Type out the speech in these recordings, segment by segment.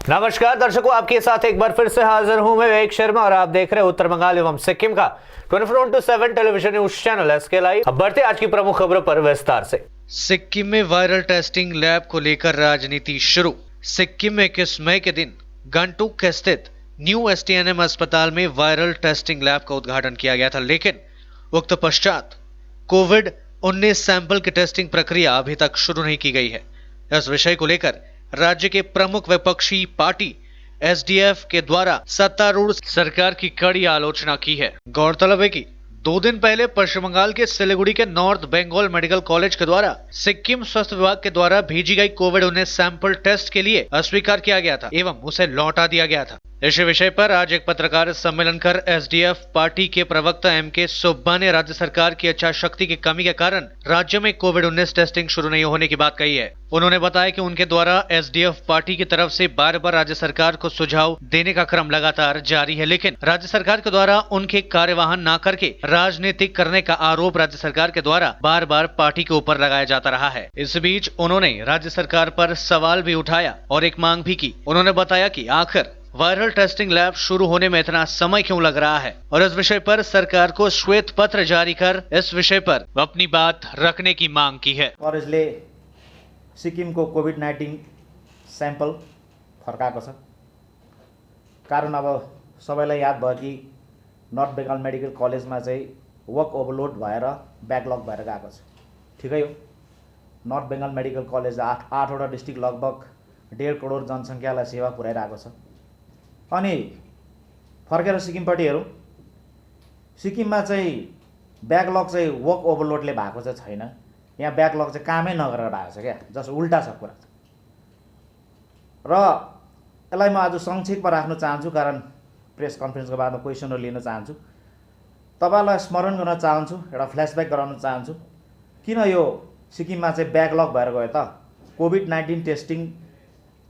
नमस्कार दर्शकों, आपके साथ एक बार फिर से हाजिर हूं मैं विवेक शर्मा और आप देख रहे हैं उत्तर बंगाल एवं सिक्किम का 24/7 television news channel SK live. अब बढ़ते आज की प्रमुख खबरों पर विस्तार से। सिक्किम में वायरल टेस्टिंग लैब को लेकर राजनीति शुरू। सिक्किम में 21 मई के दिन गंगटोक स्थित न्यू एसटीएनएम अस्पताल में वायरल टेस्टिंग लैब का उद्घाटन किया गया था, लेकिन उक्त पश्चात कोविड-19 सैंपल की टेस्टिंग प्रक्रिया अभी तक शुरू नहीं की गई है। इस विषय को लेकर राज्य के प्रमुख विपक्षी पार्टी एसडीएफ के द्वारा सत्तारूढ़ सरकार की कड़ी आलोचना की है। गौरतलब है कि 2 दिन पहले पश्चिम बंगाल के सिलीगुड़ी के नॉर्थ बंगाल मेडिकल कॉलेज के द्वारा सिक्किम स्वास्थ्य विभाग के द्वारा भेजी गई कोविड-19 सैंपल टेस्ट के लिए अस्वीकार किया गया था एवं उसे लौटा दिया गया था। इसी विषय पर आज एक पत्रकार सम्मेलन कर एसडीएफ पार्टी के प्रवक्ता एमके सुब्बा ने राज्य सरकार की इच्छा शक्ति की कमी के कारण राज्य में कोविड-19 टेस्टिंग शुरू नहीं होने की बात कही है। उन्होंने बताया कि उनके द्वारा एसडीएफ पार्टी की तरफ से बार बार राज्य सरकार को सुझाव देने का क्रम लगातार जारी है, लेकिन राज्य सरकार के द्वारा उनके कार्यवाहन न करके राजनीतिक करने का आरोप राज्य सरकार के द्वारा बार बार पार्टी के ऊपर लगाया जाता रहा है। इस बीच उन्होंने राज्य सरकार पर सवाल भी उठाया और एक मांग भी की। उन्होंने बताया कि आखिर वायरल टेस्टिंग लैब शुरू होने में इतना समय क्यों लग रहा है और इस विषय पर सरकार को श्वेत पत्र जारी कर इस विषय पर अपनी बात रखने की मांग की है। कलेजले सिक्किमको कोभिड-19 स्याम्पल फर्काएको छ। कारण अब सबैलाई याद भयो कि नर्थ बेङ्गल मेडिकल कलेजमा चाहिँ वर्क ओभरलोड भएर ब्याकलग भएर गएको छ। ठिकै हो, नर्थ बेङ्गल मेडिकल कलेज आठवटा डिस्ट्रिक्ट लगभग 1.5 करोड जनसङ्ख्यालाई सेवा पुर्याइरहेको छ। अनि फर्केर सिक्किमपट्टि हेरौँ, सिक्किममा चाहिँ ब्याकलग चाहिँ वर्क ओभरलोडले भएको चाहिँ छैन। यहाँ ब्याकलग चाहिँ कामै नगरेर भएको छ क्या, जस उल्टा छ कुरा। र यसलाई म आज संक्षेपमा राख्न चाहन्छु, कारण प्रेस कन्फरेन्सको बादमा क्वेसनहरू लिन चाहन्छु। तपाईँलाई स्मरण गर्न चाहन्छु, एउटा फ्ल्यासब्याक गराउन चाहन्छु, किन यो सिक्किममा चाहिँ ब्याकलग भएर गयो त? कोभिड-19 टेस्टिङ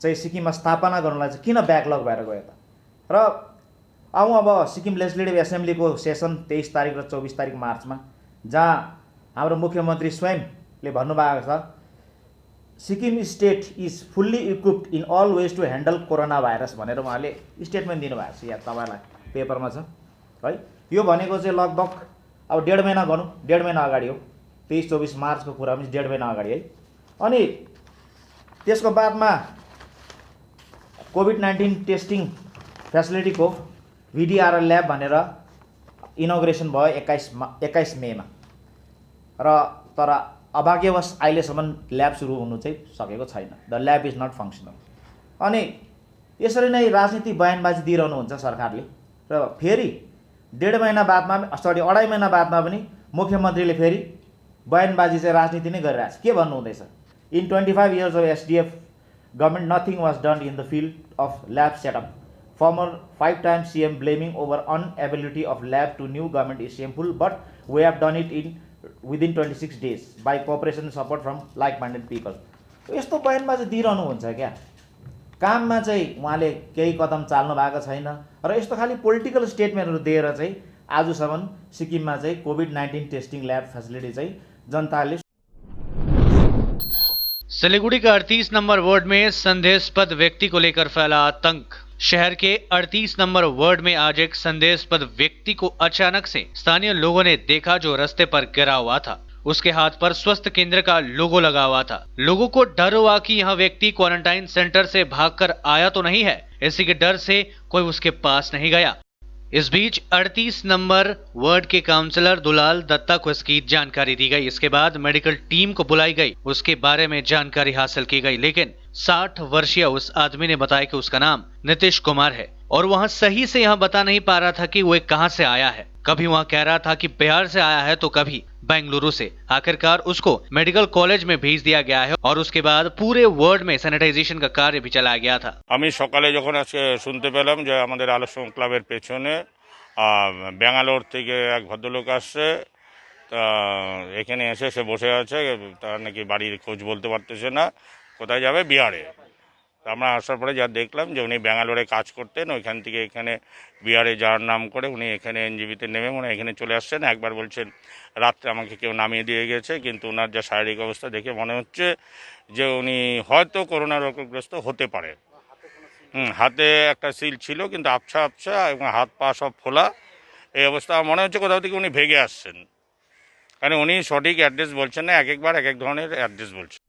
चाहिँ सिक्किममा स्थापना गर्नलाई चाहिँ किन ब्याकलग भएर गयो त? र अब सिक्किम लेजिस्लेटिभ एसेम्ब्लीको सेसन 23 तारिक र 24 तारिक मार्चमा, जहाँ हाम्रो मुख्यमन्त्री स्वयंले भन्नुभएको छ, Sikkim state is fully equipped in all ways to handle corona virus भनेर उहाँले स्टेटमेन्ट दिनुभएको छ। यहाँ तपाईँलाई पेपरमा छ है। यो भनेको चाहिँ लगभग अब 1.5 महिना गरौँ, 1.5 महिना अगाडि हो। 23-24 मार्चको कुरा पनि 1.5 महिना अगाडि है। अनि त्यसको बादमा कोभिड-19 टेस्टिङ फेसिलिटीको भिडिआरएल ल्याब भनेर इनोग्रेसन भयो 21 मेमा। र तर अभाग्यवश अहिलेसम्म ल्याब सुरु हुनु चाहिँ सकेको छैन। The lab is not functional. अनि यसरी नै राजनीतिक बयानबाजी दिइरहनुहुन्छ सरकारले। र फेरि 1.5 महिना बादमा, सरी 2.5 महिना बादमा पनि मुख्यमन्त्रीले फेरि बयानबाजी चाहिँ राजनीति नै गरिरहेछ। के भन्नुहुँदैछ? इन 25 years of SDF government, nothing was done in the field of lab setup. Former 5-time CM blaming over inability of lab to new government is shameful, but we have done it within 26 days by cooperation and support from like-minded people. यस्तो बयानमा चाहिँ दिइरहनुहुन्छ क्या, काममा चाहिँ उहाँले केही कदम चाल्नु भएको छैन। र यस्तो खालि पोलिटिकल स्टेटमेन्टहरू दिएर चाहिँ आजसम्म सिक्किममा चाहिँ कोभिड-19 टेस्टिङ ल्याब फेसिलिटी चाहिँ जनताले। सिलीगुड़ी के 38 नंबर वार्ड में संदेहास्पद व्यक्ति को लेकर फैला आतंक। शहर के 38 नंबर वार्ड में आज एक संदेहास्पद व्यक्ति को अचानक से स्थानीय लोगों ने देखा, जो रास्ते पर गिरा हुआ था। उसके हाथ पर स्वास्थ्य केंद्र का लोगो लगा हुआ था। लोगों को डर हुआ कि यह व्यक्ति क्वारंटाइन सेंटर से भागकर आया तो नहीं है। इसी के डर से कोई उसके पास नहीं गया। इस बीच 38 नंबर वार्ड के काउंसलर दुलाल दत्ता को इसकी जानकारी दी गई। इसके बाद मेडिकल टीम को बुलाई गई, उसके बारे में जानकारी हासिल की गई, लेकिन 60 वर्षीय उस आदमी ने बताया कि उसका नाम नीतीश कुमार है और वह सही से यह बता नहीं पा रहा था कि वह कहां से आया है। कभी वह कह रहा था कि बिहार से आया है तो कभी बेंगलुरु से। आखिरकार उसको मेडिकल कॉलेज में भेज दिया गया है और उसके बाद पूरे वार्ड में सैनिटाइजेशन का कार्य भी चलाया गया था। আমি সকালে যখন আজকে শুনতে পেলাম যে আমাদের আলোচনা ক্লাবের পেছনে ব্যাঙ্গালোর থেকে এক ভদ্রলোক আসছে, তা এখানে এসে সে বসে আছে, তার নাকি বাড়ির খোঁজ বলতে পারতেছে না, কোথায় যাবে, বিহারে। আমরা আসার পরে যা দেখলাম যে উনি ব্যাঙ্গালোরে কাজ করতেন, ওইখান থেকে এখানে বিহারে যাওয়ার নাম করে উনি এখানে এনজিবিতে নেমে মনে এখানে চলে আসছেন। একবার বলছেন রাত্রে আমাকে কেউ নামিয়ে দিয়ে গেছে, কিন্তু ওনার যা শারীরিক অবস্থা দেখে মনে হচ্ছে যে উনি হয়তো করোনা রোগগ্রস্ত হতে পারে। হাতে একটা সিল ছিল কিন্তু আবছা আবছা এবং হাত পা সব ফোলা। এই অবস্থা আমার মনে হচ্ছে কোথাও থেকে উনি ভেগে আসছেন, কারণ উনি সঠিক অ্যাড্রেস বলছেন না, এক একবার এক এক ধরনের অ্যাড্রেস বলছেন।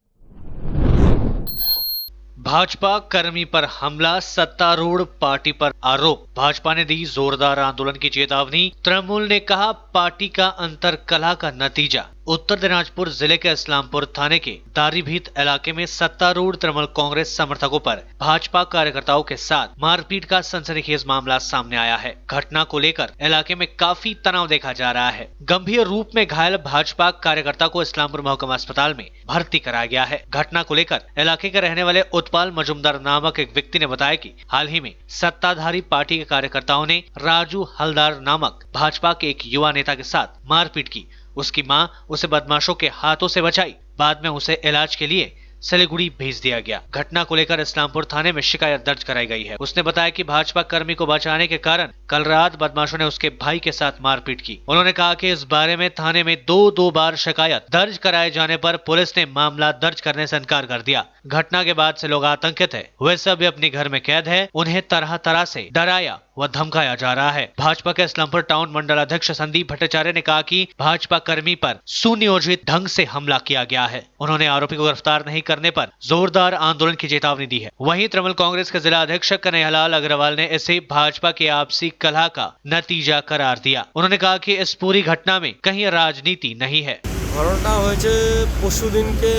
भाजपा कर्मी पर हमला, सत्तारूढ़ पार्टी पर आरोप। भाजपा ने दी जोरदार आंदोलन की चेतावनी। तृणमूल ने कहा पार्टी का अंतरकलह का नतीजा। उत्तर दिनाजपुर जिले के इस्लामपुर थाने के दारीभीत इलाके में सत्तारूढ़ तृणमूल कांग्रेस समर्थकों पर भाजपा कार्यकर्ताओं के साथ मारपीट का सनसनीखेज मामला सामने आया है। घटना को लेकर इलाके में काफी तनाव देखा जा रहा है। गंभीर रूप में घायल भाजपा कार्यकर्ता को इस्लामपुर महकुमा अस्पताल में भर्ती कराया गया है। घटना को लेकर इलाके के रहने वाले उत्पल मजुमदार नामक एक व्यक्ति ने बताया कि हाल ही में सत्ताधारी पार्टी के कार्यकर्ताओं ने राजू हलदार नामक भाजपा के एक युवा नेता के साथ मारपीट की। उसकी मां उसे बदमाशों के हाथों से बचाई। बाद में उसे इलाज के लिए सिलीगुड़ी भेज दिया गया। घटना को लेकर इस्लामपुर थाने में शिकायत दर्ज कराई गई है। उसने बताया कि भाजपा कर्मी को बचाने के कारण कल रात बदमाशों ने उसके भाई के साथ मारपीट की। उन्होंने कहा कि इस बारे में थाने में दो बार शिकायत दर्ज कराए जाने पर पुलिस ने मामला दर्ज करने से इनकार कर दिया। घटना के बाद से लोग आतंकित है। वे सभी अपने घर में कैद है। उन्हें तरह तरह से डराया व धमकाया जा रहा है। भाजपा के इस्लामपुर टाउन मंडल अध्यक्ष संदीप भट्टाचार्य ने कहा कि भाजपा कर्मी पर सुनियोजित ढंग से हमला किया गया है। उन्होंने आरोपी को गिरफ्तार नहीं करने पर जोरदार आंदोलन की चेतावनी दी है। वहीं तृणमूल कांग्रेस के जिला अध्यक्ष कन्हैयालाल अग्रवाल ने इसे भाजपा के आपसी कलह का नतीजा करार दिया। उन्होंने कहा कि इस पूरी घटना में कहीं राजनीति नहीं है। ঘটনাটা হয়েছে পরশু দিনকে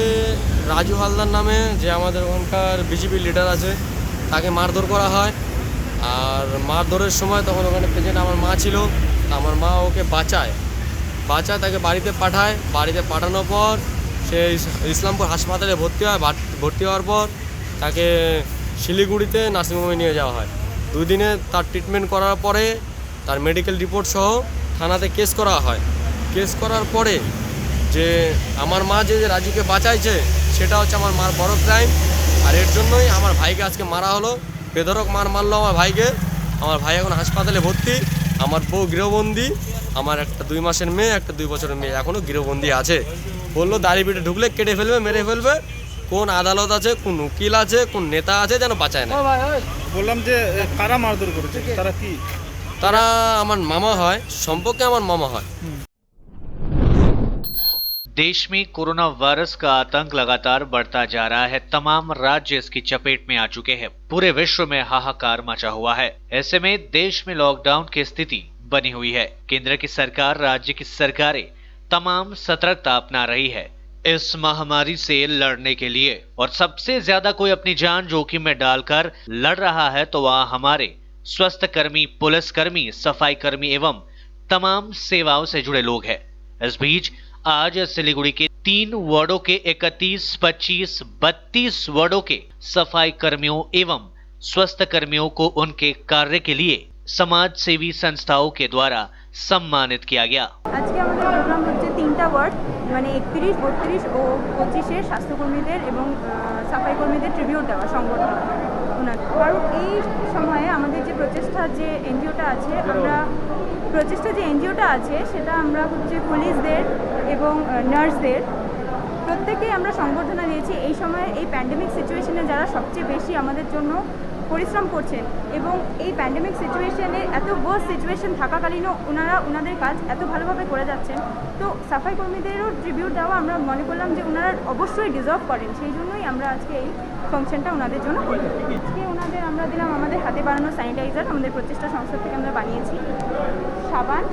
রাজু হালদার নামে যে আমাদের ওখানকার বিজেপি লিডার আছে তাকে মারধর করা হয়। আর মারধরের সময় তখন ওখানে প্রেজেন্ট আমার মা ছিল। আমার মা ওকে বাঁচায় তাকে বাড়িতে পাঠায়। বাড়িতে পাঠানোর পর সে ইসলামপুর হাসপাতালে ভর্তি হয়। ভর্তি হওয়ার পর তাকে শিলিগুড়িতে নার্সিংহোমে নিয়ে যাওয়া হয়। 2 দিনে তার ট্রিটমেন্ট করার পরে তার মেডিকেল রিপোর্ট সহ থানাতে কেস করা হয়। কেস করার পরে যে আমার মা যে রাজুকে বাঁচাইছে সেটা হচ্ছে আমার মার বড় ক্রাইম। আর এর জন্যই আমার ভাইকে আজকে মারা হলো। বেধড়ক মারলো আমার ভাইকে। আমার ভাই এখন হাসপাতালে ভর্তি। আমার বউ গৃহবন্দী। আমার একটা 2 মাসের মেয়ে, একটা 2 বছরের মেয়ে এখনও গৃহবন্দী আছে। বললো দাড়িপিঠে ঢুকলে কেটে ফেলবে, মেরে ফেলবে। কোন আদালত আছে, কোন উকিল আছে, কোন নেতা আছে যেন বাঁচায় না। বললাম যে কারা মারধর করেছে, তারা কি? তারা আমার মামা হয়, সম্পর্কে আমার মামা হয়। देश में कोरोना वायरस का आतंक लगातार बढ़ता जा रहा है। तमाम राज्य इसकी चपेट में आ चुके हैं। पूरे विश्व में हाहाकार मचा हुआ है। ऐसे में देश में लॉकडाउन की स्थिति बनी हुई है। केंद्र की सरकार, राज्य की सरकारें तमाम सतर्कता अपना रही है इस महामारी से लड़ने के लिए। और सबसे ज्यादा कोई अपनी जान जोखिम में डालकर लड़ रहा है तो वह हमारे स्वास्थ्य कर्मी, पुलिस कर्मी, सफाई कर्मी एवं तमाम सेवाओं से जुड़े लोग हैं। इस बीच आज सिलीगुड़ी के 3 वार्डों के 31, 25, 32 वार्डों के सफाई कर्मियों एवं स्वास्थ्य कर्मियों को उनके कार्य के लिए समाज सेवी संस्थाओं के द्वारा सम्मानित किया गया। আজকে আমাদের প্রোগ্রাম হচ্ছে 3টা ওয়ার্ড মানে 31, 32 ও 25 এর স্বাস্থ্যকর্মীদের এবং সাফাই কর্মীদের ট্রিবিউট দেওয়া সংগঠন ওনার। কারণ এই সময়ে আমাদের যে প্রচেষ্টা যে এনজিওটা আছে সেটা আমরা হচ্ছে পুলিশদের এবং নার্সদের প্রত্যেকেই আমরা সংবর্ধনা দিয়েছি। এই সময়ে এই প্যান্ডেমিক সিচুয়েশনে যারা সবচেয়ে বেশি আমাদের জন্য পরিশ্রম করছেন এবং এই প্যান্ডেমিক সিচুয়েশনে এত ওয়ার্স্ট সিচুয়েশন থাকাকালীনও ওনাদের কাজ এত ভালোভাবে করে যাচ্ছেন। তো সাফাই কর্মীদেরও ট্রিবিউট দেওয়া আমরা মনে করলাম যে ওনারা অবশ্যই ডিজার্ভ করেন। সেই জন্যই আমরা আজকে এই ফাংশনটা ওনাদের জন্য করি। আজকে ওনাদের আমরা দিলাম আমাদের হাতে বানানো স্যানিটাইজার, আমাদের প্রচেষ্টা সংস্থা থেকে আমরা বানিয়েছি, সাবান,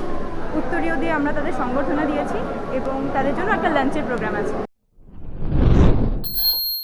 উত্তরীয় দিয়ে আমরা তাদের সংবর্ধনা দিয়েছি এবং তাদের জন্য একটা লাঞ্চের প্রোগ্রাম আছে।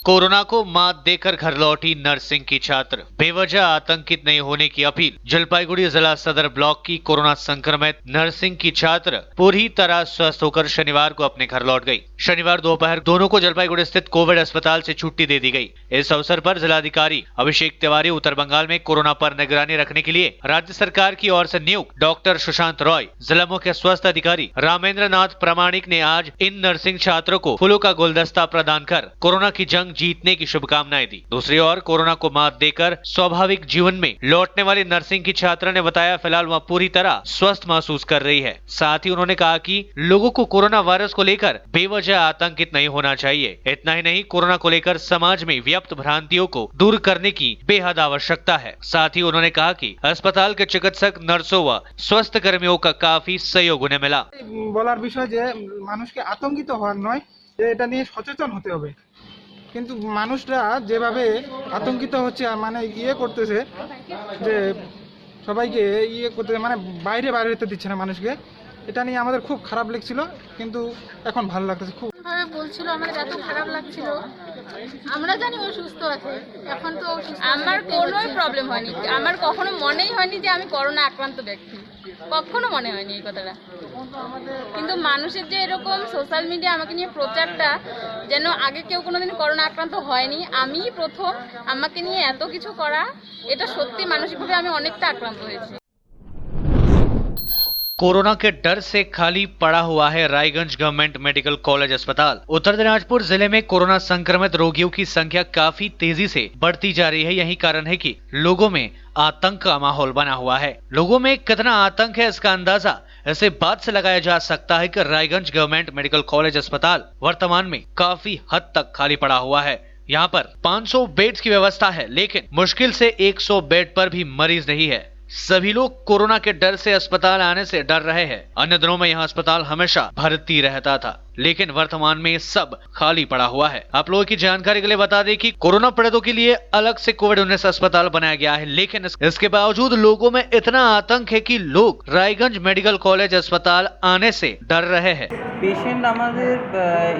कोरोना को मात देकर घर लौटी नर्सिंग की छात्र, बेवजह आतंकित नहीं होने की अपील। जलपाईगुड़ी जिला सदर ब्लॉक की कोरोना संक्रमित नर्सिंग की छात्र पूरी तरह स्वस्थ होकर शनिवार को अपने घर लौट गई। शनिवार दोपहर दोनों को जलपाईगुड़ी स्थित कोविड अस्पताल से छुट्टी दे दी गई। इस अवसर पर जिलाधिकारी अभिषेक तिवारी उत्तर बंगाल में कोरोना पर निगरानी रखने के लिए राज्य सरकार की ओर से नियुक्त डॉक्टर सुशांत रॉय, जिला मुख्य स्वास्थ्य अधिकारी रामेंद्र नाथ प्रामाणिक ने आज इन नर्सिंग छात्रों को फूलों का गुलदस्ता प्रदान कर कोरोना की जंग जंग जीतने की शुभकामनाएं दी। दूसरी ओर कोरोना को मात देकर स्वाभाविक जीवन में लौटने वाली नर्सिंग की छात्रा ने बताया फिलहाल वह पूरी तरह स्वस्थ महसूस कर रही है। साथ ही उन्होंने कहा कि लोगों को कोरोना वायरस को लेकर बेवजह आतंकित नहीं होना चाहिए। इतना ही नहीं, कोरोना को लेकर समाज में व्याप्त भ्रांतियों को दूर करने की बेहद आवश्यकता है। साथ ही उन्होंने कहा कि अस्पताल के चिकित्सक, नर्सों व स्वास्थ्य कर्मियों का काफी सहयोग उन्हें मिला। বলার বিষয় যে মানুষকে আতঙ্কিত হওয়ার নয়, যে এটা নিয়ে সচেতন হতে হবে। কিন্তু মানুষরা যেভাবে আতঙ্কিত হচ্ছে আর মানে করতেছে যে সবাইকে করতে মানে বাইরে হতে দিচ্ছে না মানুষকে, এটা নিয়ে আমাদের খুব খারাপ লাগছিল, কিন্তু এখন ভালো লাগতেছে। খুব ভাবে বলছিল, আমাদের এত খারাপ লাগছিল। আমরা জানি ও সুস্থ আছে, এখন তো আমার কোনো প্রবলেম হয়নি, আমার কখনো মনেই হয়নি যে আমি করোনা আক্রান্ত ব্যক্তি, কখনো মনে হয়নি এই কথাটা। কিন্তু মানুষের যে এরকম সোশ্যাল মিডিয়া আমাকে নিয়ে প্রচারটা, যেন আগে কেউ কোনোদিন করোনা আক্রান্ত হয়নি, আমি প্রথম, আমাকে নিয়ে এত কিছু করা, এটা সত্যি মানসিকভাবে আমি অনেকটা আক্রান্ত হয়েছি। कोरोना के डर से खाली पड़ा हुआ है रायगंज गवर्नमेंट मेडिकल कॉलेज अस्पताल। उत्तर दिनाजपुर जिले में कोरोना संक्रमित रोगियों की संख्या काफी तेजी से बढ़ती जा रही है। यही कारण है कि लोगों में आतंक का माहौल बना हुआ है। लोगों में कितना आतंक है इसका अंदाजा इसे बात से लगाया जा सकता है कि रायगंज गवर्नमेंट मेडिकल कॉलेज अस्पताल वर्तमान में काफी हद तक खाली पड़ा हुआ है। यहाँ पर 500 बेड्स की व्यवस्था है, लेकिन मुश्किल से 100 बेड पर भी मरीज नहीं है। सभी लोग कोरोना के डर से अस्पताल आने से डर रहे हैं। अन्य दिनों में यहाँ अस्पताल हमेशा भर्ती रहता था, लेकिन वर्तमान में सब खाली पड़ा हुआ है। आप लोगों की जानकारी के लिए बता दें कि कोरोना पीड़ितों के लिए अलग से कोविड-19 अस्पताल बनाया गया है, लेकिन इसके बावजूद लोगों में इतना आतंक है कि लोग रायगंज मेडिकल कॉलेज अस्पताल आने से डर रहे हैं। পেশেন্ট আমাদের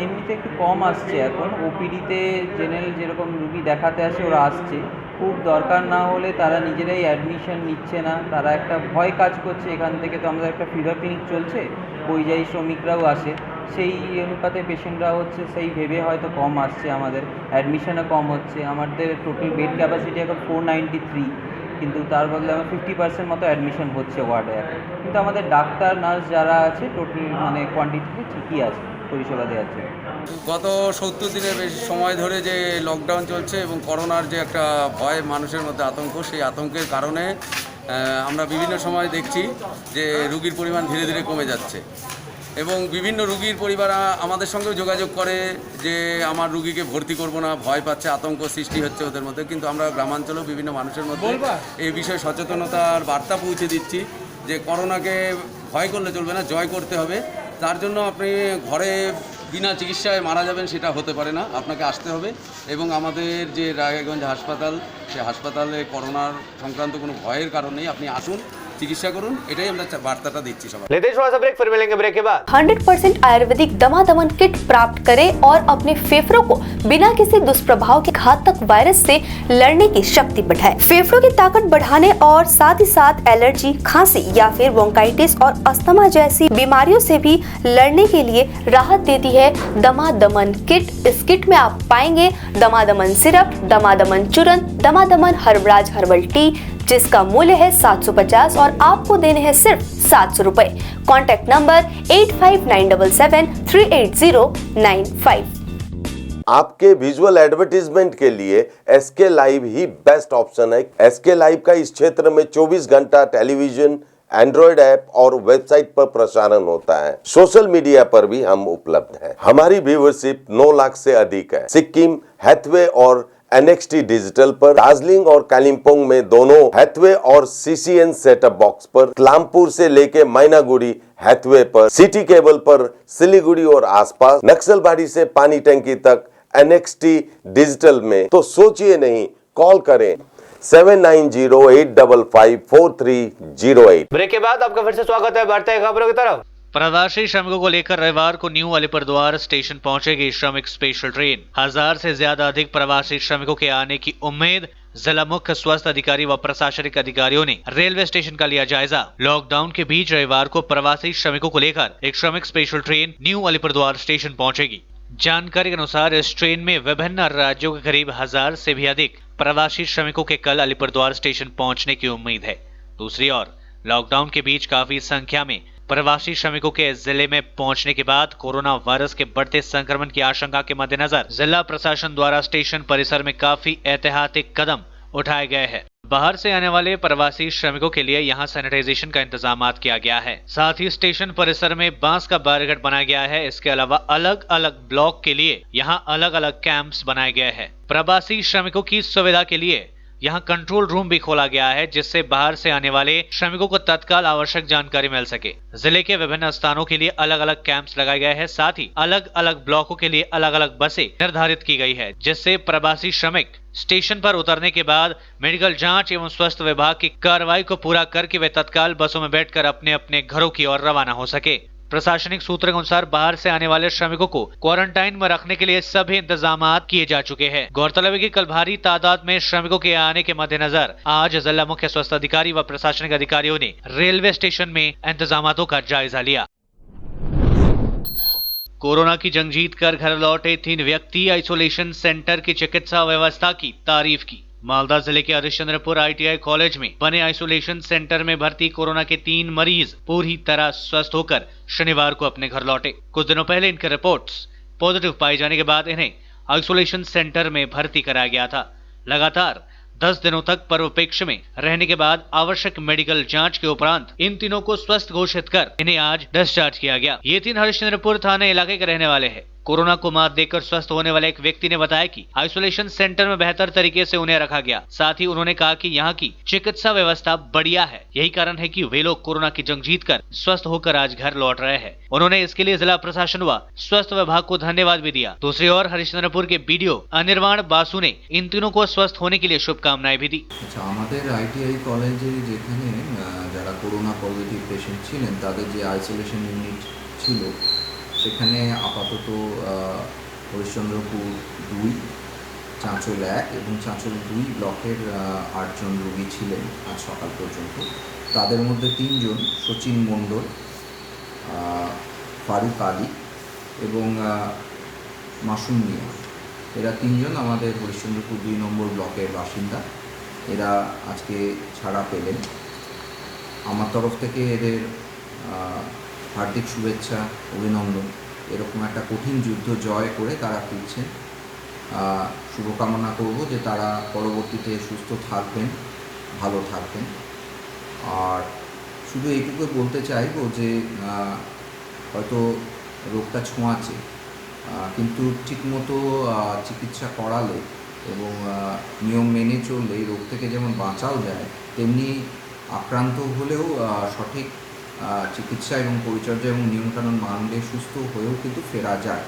এমনিতে একটু কম আসছে এখন। ওপিডিতে জেনারেল যেরকম রুগী দেখাতে আসে ওরা আসছে, খুব দরকার না হলে তারা নিজেরাই অ্যাডমিশন নিচ্ছে না, তারা একটা ভয় কাজ করছে। এখান থেকে তো আমাদের একটা ফিভার ক্লিনিক চলছে, পরিযায়ী শ্রমিকরাও আসে, সেই অনুপাতে পেশেন্টরা হচ্ছে সেই ভেবে হয়তো কম আসছে, আমাদের অ্যাডমিশনও কম হচ্ছে। আমাদের টোটাল বেড ক্যাপাসিটি এখন 493, কিন্তু তার বদলে আমার 50% মতো অ্যাডমিশন হচ্ছে ওয়ার্ডে এখন। কিন্তু আমাদের ডাক্তার, নার্স যারা আছে টোটাল মানে কোয়ান্টিটিতে ঠিকই আছে, পরিষেবা দেওয়ার জন্য। গত 70 দিনের বেশি সময় ধরে যে লকডাউন চলছে এবং করোনার যে একটা ভয় মানুষের মধ্যে আতঙ্ক, সেই আতঙ্কের কারণে আমরা বিভিন্ন সময় দেখছি যে রুগীর পরিমাণ ধীরে ধীরে কমে যাচ্ছে এবং বিভিন্ন রুগীর পরিবার আমাদের সঙ্গেও যোগাযোগ করে যে আমার রুগীকে ভর্তি করব না, ভয় পাচ্ছে, আতঙ্ক সৃষ্টি হচ্ছে ওদের মধ্যে। কিন্তু আমরা গ্রামাঞ্চলেও বিভিন্ন মানুষের মধ্যে এই বিষয়ে সচেতনতার বার্তা পৌঁছে দিচ্ছি যে করোনাকে ভয় করলে চলবে না, জয় করতে হবে। তার জন্য আপনি ঘরে বিনা চিকিৎসায় মারা যাবেন সেটা হতে পারে না, আপনাকে আসতে হবে এবং আমাদের যে রায়গঞ্জ হাসপাতাল, সেই হাসপাতালে করোনার সংক্রান্ত কোনো ভয়ের কারণ নেই, আপনি আসুন, চিকিৎসা করুন, এটাই আমরা বার্তাটা দিচ্ছি সবাই। लेते हैं थोड़ा सा ब्रेक, फिर मिलेंगे ब्रेक के बाद। 100% आयुर्वेदिक दमा-दमन किट प्राप्त करें और अपने फेफड़ों को बिना किसी दुष्प्रभाव के घातक वायरस से लड़ने की शक्ति बढ़ाएं। फेफड़ों की ताकत बढ़ाने और साथ ही साथ एलर्जी, खांसी या फिर ब्रोंकाइटिस और अस्थमा जैसी बीमारियों से भी लड़ने के लिए राहत देती है दमा-दमन किट। इस किट में आप पाएंगे दमा-दमन सिरप, दमा-दमन चूर्ण, दमा-दमन हर्बराज हर्बल टी, जिसका मूल्य है 750 और आपको देने हैं सिर्फ 700 रुपए। Contact number 8597738095। आपके विजुअल एडवर्टीजमेंट के लिए एसके लाइव ही बेस्ट ऑप्शन है। एसके लाइव का इस क्षेत्र में 24 घंटा टेलीविजन, एंड्रॉइड ऐप और वेबसाइट पर प्रसारण होता है। सोशल मीडिया पर भी हम उपलब्ध हैं। हमारी व्यूवरशिप 9 लाख से अधिक है। सिक्किम, हैथवे और NXT डिजिटल पर, दार्जिलिंग और कालिम्पोंग में दोनों हैथवे और CCN सेटअप बॉक्स पर, क्लामपुर से लेके मैनागुड़ी हैथवे पर, सिटी केबल पर सिलीगुड़ी और आसपास, नक्सलबाड़ी से पानी टंकी तक NXT डिजिटल में। तो सोचिए नहीं, कॉल करें 7908554308। ब्रेक के बाद आपका फिर से स्वागत है, बढ़ते हैं खबरों की तरफ। प्रवासी श्रमिकों को लेकर रविवार को न्यू अलीपुरद्वार स्टेशन पहुंचेगी श्रमिक स्पेशल ट्रेन। 1000 से ज्यादा अधिक प्रवासी श्रमिकों के आने की उम्मीद। जिला मुख्य स्वास्थ्य अधिकारी व प्रशासनिक अधिकारियों ने रेलवे स्टेशन का लिया जायजा। लॉकडाउन के बीच रविवार को प्रवासी श्रमिकों को लेकर एक श्रमिक special train new Alipurduar station पहुंचेगी। जानकारी के अनुसार इस ट्रेन में विभिन्न राज्यों के करीब 1000 से भी अधिक प्रवासी श्रमिकों के कल अलीपुरद्वार स्टेशन पहुंचने की उम्मीद है। दूसरी ओर लॉकडाउन के बीच काफी संख्या में प्रवासी श्रमिकों के जिले में पहुंचने के बाद कोरोना वायरस के बढ़ते संक्रमण की आशंका के मद्देनजर जिला प्रशासन द्वारा स्टेशन परिसर में काफी एहतियाती कदम उठाए गए हैं। बाहर से आने वाले प्रवासी श्रमिकों के लिए यहां सैनिटाइजेशन का इंतजाम किया गया है। साथ ही स्टेशन परिसर में बांस का बैरिकेड बनाया गया है। इसके अलावा अलग अलग ब्लॉक के लिए यहां अलग अलग कैंप्स बनाए गए हैं। प्रवासी श्रमिकों की सुविधा के लिए यहाँ कंट्रोल रूम भी खोला गया है, जिससे बाहर से आने वाले श्रमिकों को तत्काल आवश्यक जानकारी मिल सके। जिले के विभिन्न स्थानों के लिए अलग अलग कैंप्स लगाए गए हैं। साथ ही अलग अलग ब्लॉकों के लिए अलग अलग बसें निर्धारित की गई है, जिससे प्रवासी श्रमिक स्टेशन पर उतरने के बाद मेडिकल जांच एवं स्वास्थ्य विभाग की कार्रवाई को पूरा करके वे तत्काल बसों में बैठकर अपने अपने घरों की ओर रवाना हो सके। प्रशासनिक सूत्रों के अनुसार बाहर से आने वाले श्रमिकों को क्वारंटाइन में रखने के लिए सभी इंतजाम किए जा चुके हैं। गौरतलब है कि कल भारी तादाद में श्रमिकों के आने के मद्देनजर आज जिला मुख्य स्वास्थ्य अधिकारी व प्रशासनिक अधिकारियों ने रेलवे स्टेशन में इंतजामों का जायजा लिया। कोरोना की जंग जीत कर घर लौटे 3 व्यक्ति आइसोलेशन सेंटर की चिकित्सा व्यवस्था की तारीफ की। मालदा जिले के हरिश्चंद्रपुर ITI कॉलेज में बने आइसोलेशन सेंटर में भर्ती कोरोना के 3 मरीज पूरी तरह स्वस्थ होकर शनिवार को अपने घर लौटे। कुछ दिनों पहले इनके रिपोर्ट्स पॉजिटिव पाए जाने के बाद इन्हें आइसोलेशन सेंटर में भर्ती कराया गया था। लगातार 10 दिनों तक पूर्वापेक्ष में रहने के बाद आवश्यक मेडिकल जांच के उपरांत इन तीनों को स्वस्थ घोषित कर इन्हें आज डिस्चार्ज किया गया। ये 3 हरिश्चंद्रपुर थाने इलाके के रहने वाले हैं। कोरोना को मात देकर स्वस्थ होने वाले एक व्यक्ति ने बताया कि आइसोलेशन सेंटर में बेहतर तरीके से उन्हें रखा गया। साथ ही उन्होंने कहा कि यहाँ की चिकित्सा व्यवस्था बढ़िया है। यही कारण है कि वे लोग कोरोना की जंग जीतकर स्वस्थ होकर आज घर लौट रहे हैं। उन्होंने इसके लिए जिला प्रशासन व स्वास्थ्य विभाग को धन्यवाद भी दिया। दूसरी ओर हरिश्चंद्रपुर के BDO अनिर्वाण बासु ने इन तीनों को स्वस्थ होने के लिए शुभकामनाएं भी दी। ITI কলেজে যেখানে যারা করোনা পজিটিভ পেশেন্ট ছিলেন তাদের যে আইসোলেশন ইউনিট ছিল সেখানে আপাতত হরিশ্চন্দ্রপুর 2, চাঁচল 1 এবং চাঁচল 2 ব্লকের 8 জন রোগী ছিলেন আজ সকাল পর্যন্ত। তাদের মধ্যে 3 জন সচিন মণ্ডল, ফারুক আলী এবং মাসুম মিয়া, এরা 3 জন আমাদের হরিশ্চন্দ্রপুর 2 নম্বর ব্লকের বাসিন্দা। এরা আজকে ছাড়া পেলেন। আমার তরফ থেকে এদের হার্দিক শুভেচ্ছা, অভিনন্দন। এরকম একটা কঠিন যুদ্ধ জয় করে তারা ফিরছেন। শুভকামনা করব যে তারা পরবর্তীতে সুস্থ থাকবেন, ভালো থাকবেন। আর শুধু এইটুকু বলতে চাইব যে হয়তো রোগটা ছোঁয়াচে, কিন্তু ঠিকমতো চিকিৎসা করালে এবং নিয়ম মেনে চললে এই রোগ থেকে যেমন বাঁচাও যায়, তেমনি আক্রান্ত হলেও সঠিক চিকিৎসা এবং পরিচর্যা এবং নিয়মকানুন মানলে সুস্থ হয়েও কিন্তু ফেরা যায়।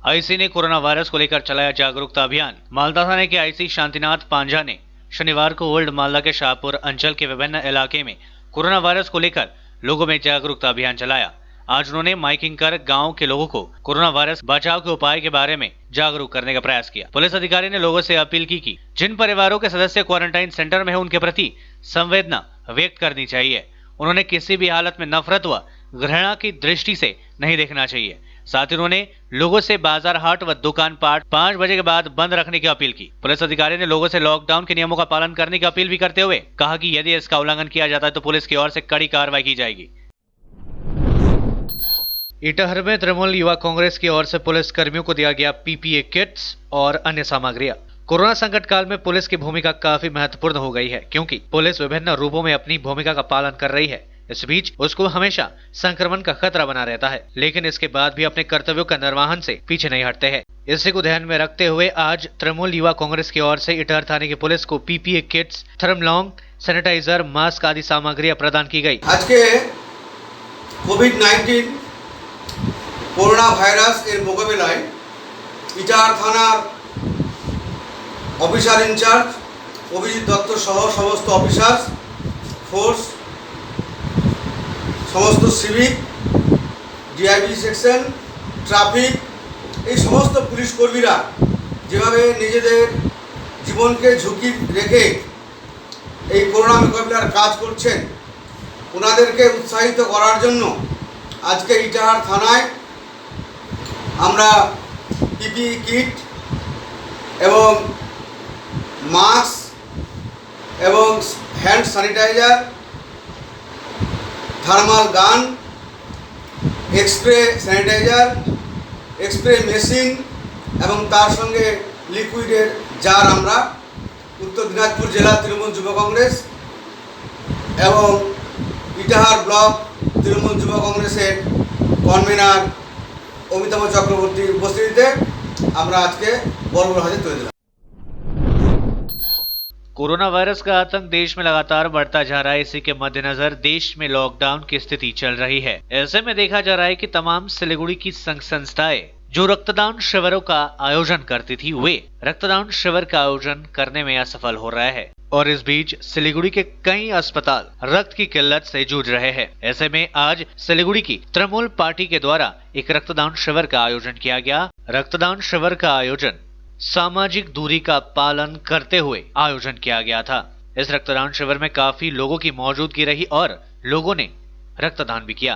आईसी ने कोरोना वायरस को लेकर चलाया जागरूकता अभियान। मालदा थाने के आईसी शांतिनाथ पांजा ने शनिवार को ओल्ड मालदा के शाहपुर अंचल के विभिन्न इलाके में कोरोना वायरस को लेकर लोगों में जागरूकता अभियान चलाया। आज उन्होंने माइकिंग कर गांव के लोगों को कोरोना वायरस बचाव के उपाय के बारे में जागरूक करने का प्रयास किया। पुलिस अधिकारी ने लोगों से अपील की कि जिन परिवारों के सदस्य क्वारंटाइन सेंटर में है उनके प्रति संवेदना व्यक्त करनी चाहिए। उन्होंने किसी भी हालत में नफरत व घृणा की दृष्टि से नहीं देखना चाहिए। साथ ही उन्होंने लोगों से बाजार हाट व दुकान पाट 5 बजे के बाद बंद रखने की अपील की। पुलिस अधिकारी ने लोगों से लॉकडाउन के नियमों का पालन करने की अपील भी करते हुए कहा कि यदि इसका उल्लंघन किया जाता है तो पुलिस की ओर से कड़ी कार्रवाई की जाएगी। इटहर में तृणमूल युवा कांग्रेस की ओर से पुलिस कर्मियों को दिया गया PPE किट्स और अन्य सामग्रियां। कोरोना संकट काल में पुलिस की भूमिका काफी महत्वपूर्ण हो गई है, क्योंकि पुलिस विभिन्न रूपों में अपनी भूमिका का पालन कर रही है। इस बीच उसको हमेशा संक्रमण का खतरा बना रहता है, लेकिन इसके बाद भी अपने कर्तव्यों का निर्वहन से पीछे नहीं हटते हैं। इसी को ध्यान में रखते हुए आज तृणमूल युवा कांग्रेस की ओर से इटहर थाने की पुलिस को PPE किट्स, थर्मलॉन्ग, सैनिटाइजर, मास्क आदि सामग्रियां प्रदान की गई। आज के कोविड-19 করোনা ভাইরাস এর মোকাবিলায় ইটাহার থানার অফিসার ইনচার্জ অভিজিৎ দত্ত সহ সমস্ত অফিসার ফোর্স, সমস্ত সিভিক, ডিআইবি সেকশন, ট্রাফিক, এই সমস্ত পুলিশ কর্মীরা যেভাবে নিজেদের জীবনকে ঝুঁকি রেখে এই করোনা মোকাবিলার কাজ করছেন, ওনাদেরকে উৎসাহিত করার জন্য আজকে ইটাহার থানায় আমরা PPE কিট এবং মাস্ক এবং হ্যান্ড স্যানিটাইজার থার্মাল গান, এক্সপ্রে স্যানিটাইজার, এক্সপ্রে মেশিন এবং তার সঙ্গে লিকুইডের জার আমরা উত্তর দিনাজপুর জেলা তৃণমূল যুব কংগ্রেস এবং ইটাহার ব্লক তৃণমূল যুব কংগ্রেসের কনভেনার অমিতাভ চক্রবর্তীর উপস্থিতিতে আমরা আজকে বর্বর হাতে তুলে দিলাম। कोरोना वायरस का आतंक देश में लगातार बढ़ता जा रहा है। इसी के मद्देनजर देश में लॉकडाउन की स्थिति चल रही है। ऐसे में देखा जा रहा है कि तमाम सिलीगुड़ी की संघ संस्थाएं जो रक्तदान शिविरों का आयोजन करती थी, वे रक्तदान शिविर का आयोजन करने में असफल हो रहा है। और इस बीच सिलीगुड़ी के कई अस्पताल रक्त की किल्लत से जूझ रहे हैं। ऐसे में आज सिलीगुड़ी की तृणमूल पार्टी के द्वारा एक रक्तदान शिविर का आयोजन किया गया। रक्तदान शिविर का आयोजन सामाजिक दूरी का पालन करते हुए आयोजन किया गया था। इस रक्तदान शिविर में काफी लोगों की मौजूदगी रही और लोगों ने रक्तदान भी किया।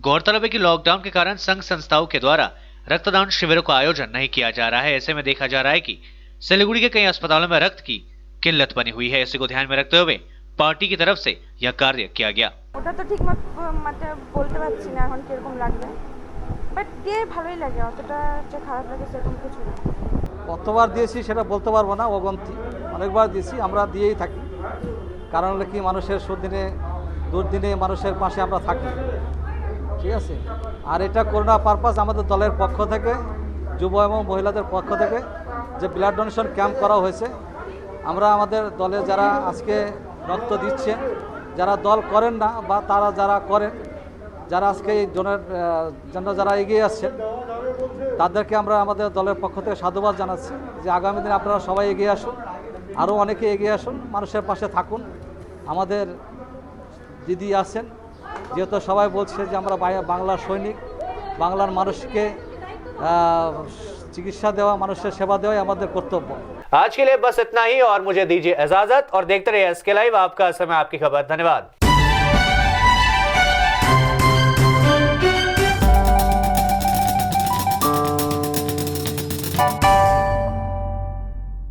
गौरतलब है कि लॉकडाउन के कारण संघ संस्थाओं के द्वारा रक्तदान शिविरों का आयोजन नहीं किया जा रहा है। ऐसे में देखा जा रहा है कि सिलीगुड़ी के कई अस्पतालों में रक्त की किल्लत बनी हुई है। इसी को ध्यान में रखते हुए पार्टी की तरफ से यह कार्य किया गया। ওটা তো ঠিক মতো বলতে পারছি না এখন কিরকম লাগবে, বাট দিয়ে ভালোই লাগে, অতটা যে খারাপ লাগে সেরকম কিছু না। কতবার দিয়েছি সেটা বলতে পারবো না, অগন্তি অনেকবার দিয়েছি, আমরা দিয়েই থাকি। কারণ হলো কি, মানুষের সুদিনে দুর্দিনে মানুষের পাশে আমরা থাকি, ঠিক আছে। আর এটা করোনা পারপাস আমাদের দলের পক্ষ থেকে, যুব এবং মহিলাদের পক্ষ থেকে যে ব্লাড ডোনেশন ক্যাম্প করা হয়েছে, আমরা আমাদের দলে যারা আজকে রক্ত দিচ্ছেন, যারা দল করেন না বা তারা যারা করেন, যারা আজকে এই জন্য যারা এগিয়ে আসছেন, তাদেরকে আমরা আমাদের দলের পক্ষ থেকে সাধুবাদ জানাচ্ছি যে আগামী দিনে আপনারা সবাই এগিয়ে আসুন, আরও অনেকে এগিয়ে আসুন, মানুষের পাশে থাকুন। আমাদের দিদি আছেন, যেহেতু সবাই বলছে যে আমরা বাংলার সৈনিক, বাংলার মানুষকে চিকিৎসা দেওয়া, মানুষের সেবা দেওয়াই আমাদের কর্তব্য। आज के लिए बस इतना ही और मुझे दीजिए इजाजत और देखते रहिए एसके लाइव, आपका समय आपकी खबर। धन्यवाद।